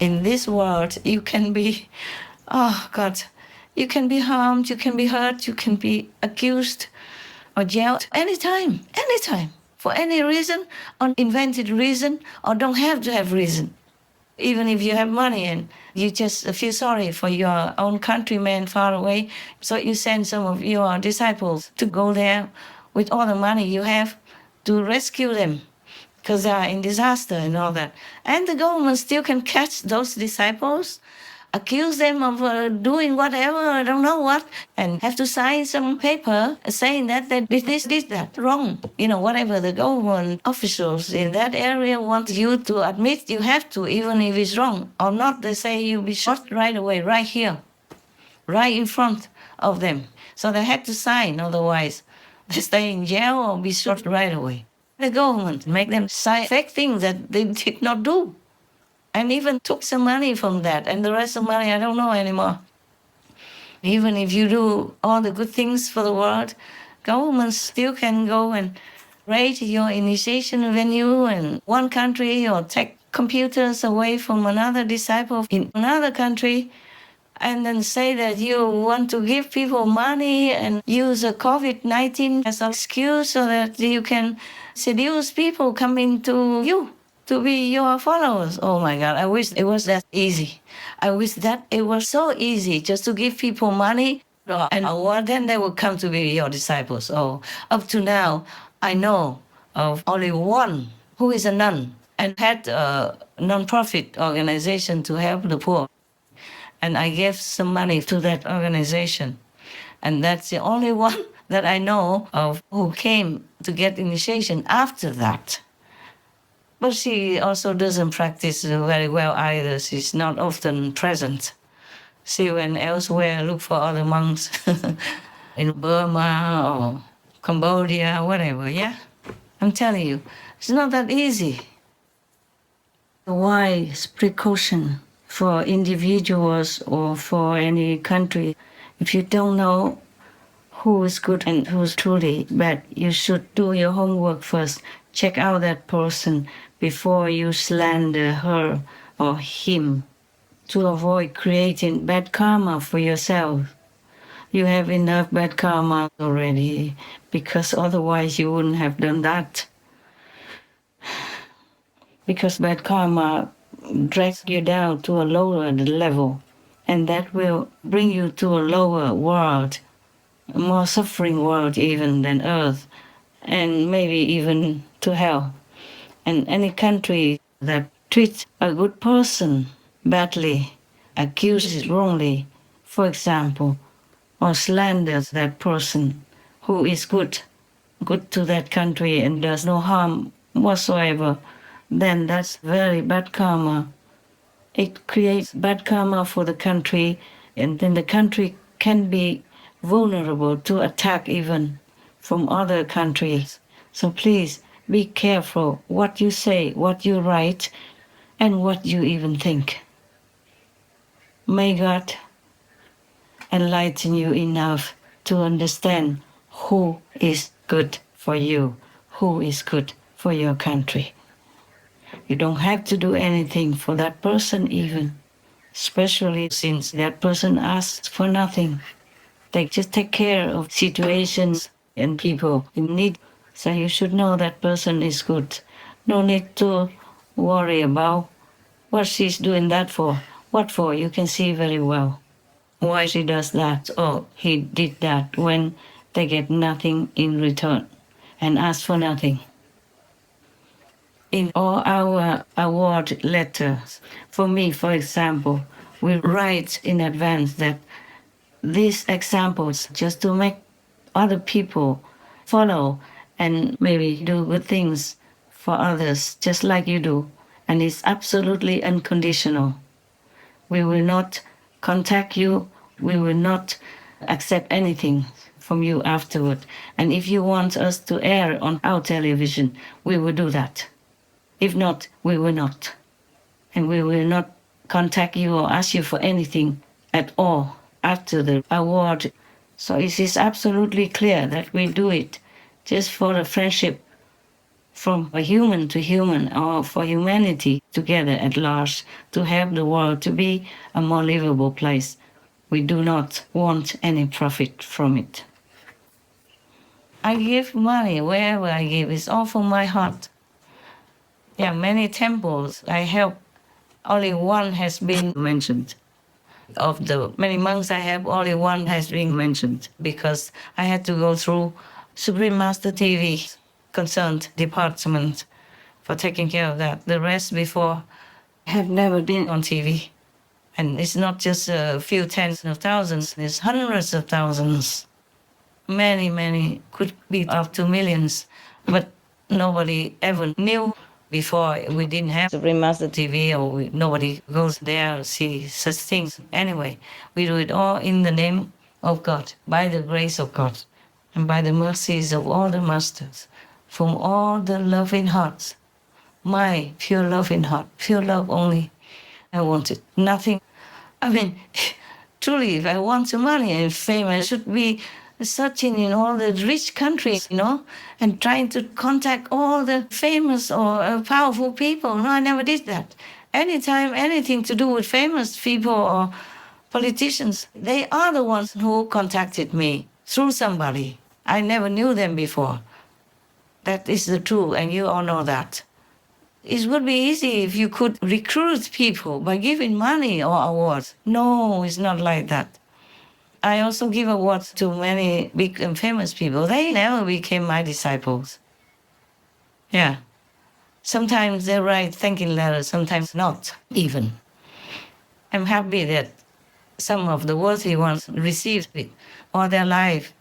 In this world, you can be, oh God, you can be harmed, you can be hurt, you can be accused or jailed anytime, for any reason, uninvented reason, or don't have to have reason. Even if you have money and you just feel sorry for your own countrymen far away, so you send some of your disciples to go there with all the money you have to rescue them because they are in disaster and all that. And the government still can catch those disciples, accuse them of doing whatever, I don't know what, and have to sign some paper saying that they did this, did that wrong. Whatever the government officials in that area want you to admit, you have to, even if it's wrong or not. They say you'll be shot right away, right here, right in front of them. So they had to sign, otherwise they stay in jail or be shot right away. The government make them sign fake things that they did not do, and even took some money from that, and the rest of money I don't know anymore. Even if you do all the good things for the world, governments still can go and raid your initiation venue in one country or take computers away from another disciple in another country, and then say that you want to give people money and use a COVID-19 as an excuse so that you can seduce people coming to you to be your followers. Oh my God, I wish it was that easy. I wish that it was so easy just to give people money and then they will come to be your disciples. Oh, up to now, I know of only one who is a nun and had a non-profit organization to help the poor. And I gave some money to that organization. And that's the only one that I know of who came to get initiation after that. But she also doesn't practice very well either. She's not often present. She went elsewhere, look for other monks in Burma or Cambodia, whatever, yeah? I'm telling you, it's not that easy. A wise precaution for individuals or for any country. If you don't know who is good and who's truly bad, you should do your homework first. Check out that person before you slander her or him to avoid creating bad karma for yourself. You have enough bad karma already, because otherwise you wouldn't have done that. Because bad karma drags you down to a lower level, and that will bring you to a lower world, a more suffering world even than Earth, and maybe even to hell. And any country that treats a good person badly, accuses wrongly, for example, or slanders that person who is good to that country and does no harm whatsoever, then that's very bad karma. It creates bad karma for the country, and then the country can be vulnerable to attack even from other countries. So please be careful what you say, what you write, and what you even think. May God enlighten you enough to understand who is good for you, who is good for your country. You don't have to do anything for that person even, especially since that person asks for nothing. They just take care of situations and people in need. So you should know that person is good. No need to worry about what she's doing that for. What for? You can see very well why she does that or he did that when they get nothing in return and ask for nothing. In all our award letters, for me, for example, we write in advance that these examples just to make other people follow and maybe do good things for others just like you do. And it's absolutely unconditional. We will not contact you. We will not accept anything from you afterward. And if you want us to air on our television, we will do that. If not, we will not. And we will not contact you or ask you for anything at all after the award. So it is absolutely clear that we do it just for a friendship from a human to human, or for humanity together at large, to help the world to be a more livable place. We do not want any profit from it. I give money wherever I give. It's all from my heart. Yeah, many temples I help, only one has been mentioned. Of the many monks I have, only one has been mentioned because I had to go through Supreme Master TV concerned department for taking care of that. The rest before have never been on TV. And it's not just a few tens of thousands, it's hundreds of thousands. Many could be up to millions, but nobody ever knew before. We didn't have Supreme Master TV, or nobody goes there to see such things. Anyway, we do it all in the name of God, by the grace of God, and by the mercies of all the masters, from all the loving hearts. My pure loving heart, pure love only. I wanted nothing. I mean, truly, if I want some money and fame, I should be searching in all the rich countries, and trying to contact all the famous or powerful people. No, I never did that. Anytime anything to do with famous people or politicians, they are the ones who contacted me through somebody. I never knew them before. That is the truth, and you all know that. It would be easy if you could recruit people by giving money or awards. No, it's not like that. I also give awards to many big and famous people. They never became my disciples. Yeah. Sometimes they write thanking letters, sometimes not even. I'm happy that some of the worthy ones received it all their life.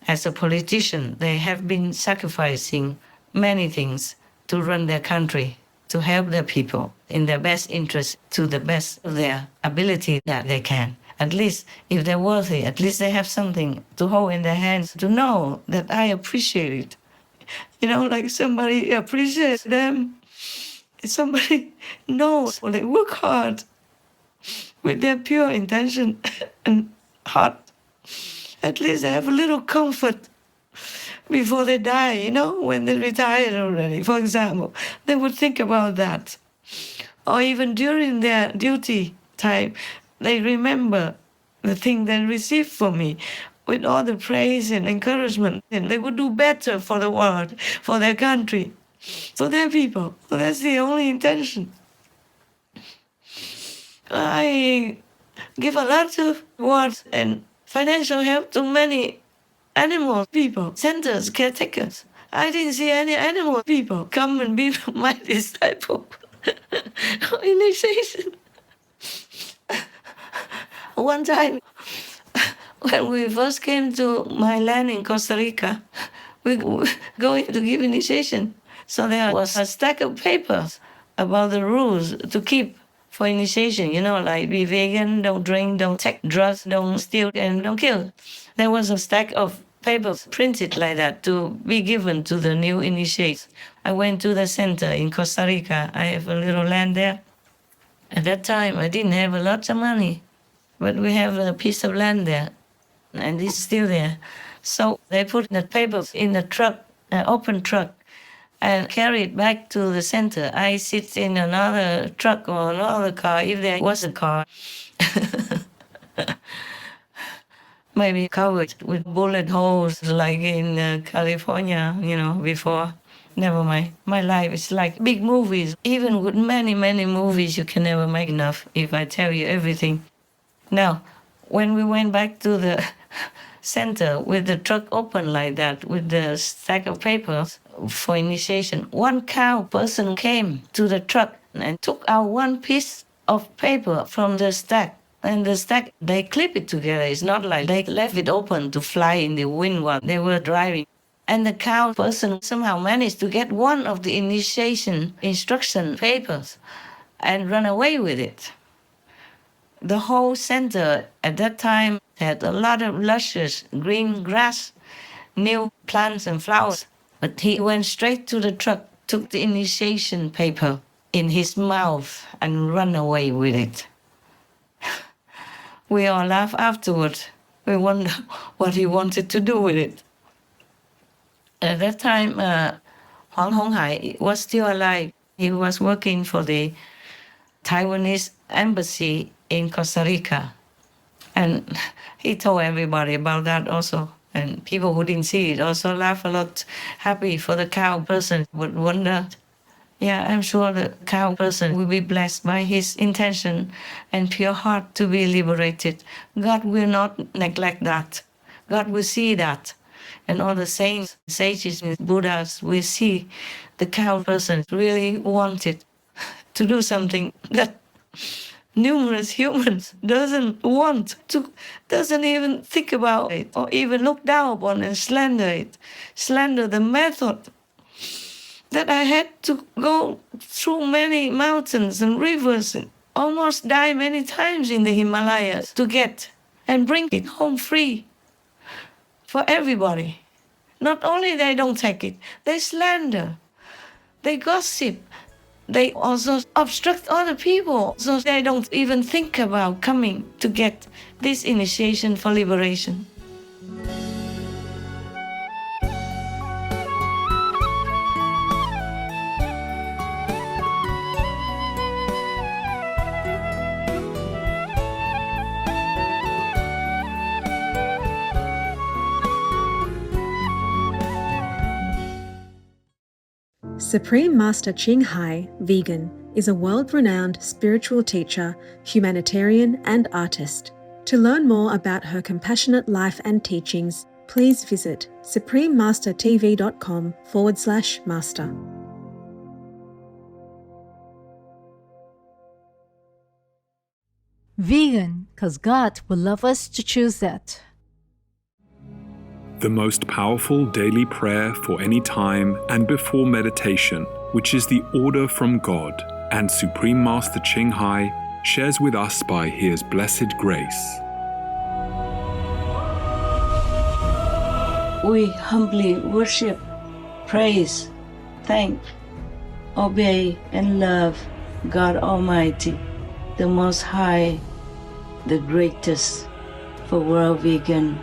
As a politician, they have been sacrificing many things to run their country, to help their people in their best interest, to the best of their ability that they can. At least if they're worthy, at least they have something to hold in their hands to know that I appreciate it. Like somebody appreciates them. Somebody knows when they work hard with their pure intention and heart. At least they have a little comfort before they die, when they retire already, for example. They would think about that. Or even during their duty time, they remember the thing they received from me with all the praise and encouragement. And they would do better for the world, for their country, for their people. So that's the only intention. I give a lot of words and financial help to many animal people, centers, caretakers. I didn't see any animal people come and be my disciple. Initiation. One time, when we first came to my land in Costa Rica, we were going to give initiation. So there was a stack of papers about the rules to keep for initiation, like be vegan, don't drink, don't take drugs, don't steal, and don't kill. There was a stack of papers printed like that to be given to the new initiates. I went to the center in Costa Rica. I have a little land there. At that time, I didn't have a lot of money, but we have a piece of land there, and it's still there. So they put the papers in a truck, an open truck, and carry it back to the center. I sit in another truck or another car, if there was a car. Maybe covered with bullet holes like in California, before. Never mind. My life is like big movies. Even with many movies, you can never make enough if I tell you everything. Now, when we went back to the center with the truck open like that, with the stack of papers for initiation, one cow person came to the truck and took out one piece of paper from the stack. And the stack, they clip it together. It's not like they left it open to fly in the wind while they were driving. And the cow person somehow managed to get one of the initiation instruction papers and run away with it. The whole center at that time had a lot of luscious green grass, new plants and flowers. But he went straight to the truck, took the initiation paper in his mouth and ran away with it. We all laugh afterward. We wonder what he wanted to do with it. At that time, Huang Honghai was still alive. He was working for the Taiwanese embassy in Costa Rica. And he told everybody about that also. And people who didn't see it also laugh a lot, happy for the cow person, would wonder. Yeah, I'm sure the cow person will be blessed by his intention and pure heart to be liberated. God will not neglect that. God will see that. And all the saints, sages, and Buddhas will see the cow person really wanted to do something that numerous humans doesn't want to, doesn't even think about it, or even look down upon and slander it, slander the method that I had to go through many mountains and rivers and almost die many times in the Himalayas to get and bring it home free for everybody. Not only they don't take it, they slander, they gossip, they also obstruct other people, so they don't even think about coming to get this initiation for liberation. Supreme Master Ching Hai, vegan, is a world-renowned spiritual teacher, humanitarian and artist. To learn more about her compassionate life and teachings, please visit suprememastertv.com/master. Vegan, because God would love us to choose that. The most powerful daily prayer for any time and before meditation, which is the order from God, and Supreme Master Ching Hai shares with us by His blessed grace. We humbly worship, praise, thank, obey, and love God Almighty, the Most High, the greatest, for world vegan,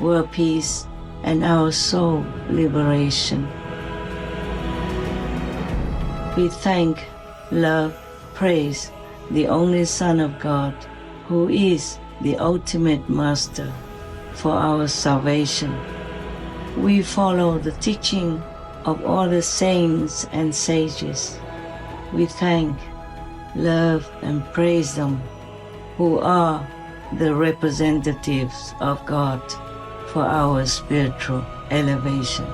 world peace, and our soul liberation. We thank, love, praise the only Son of God, who is the ultimate Master for our salvation. We follow the teaching of all the saints and sages. We thank, love, and praise them, who are the representatives of God for our spiritual elevation.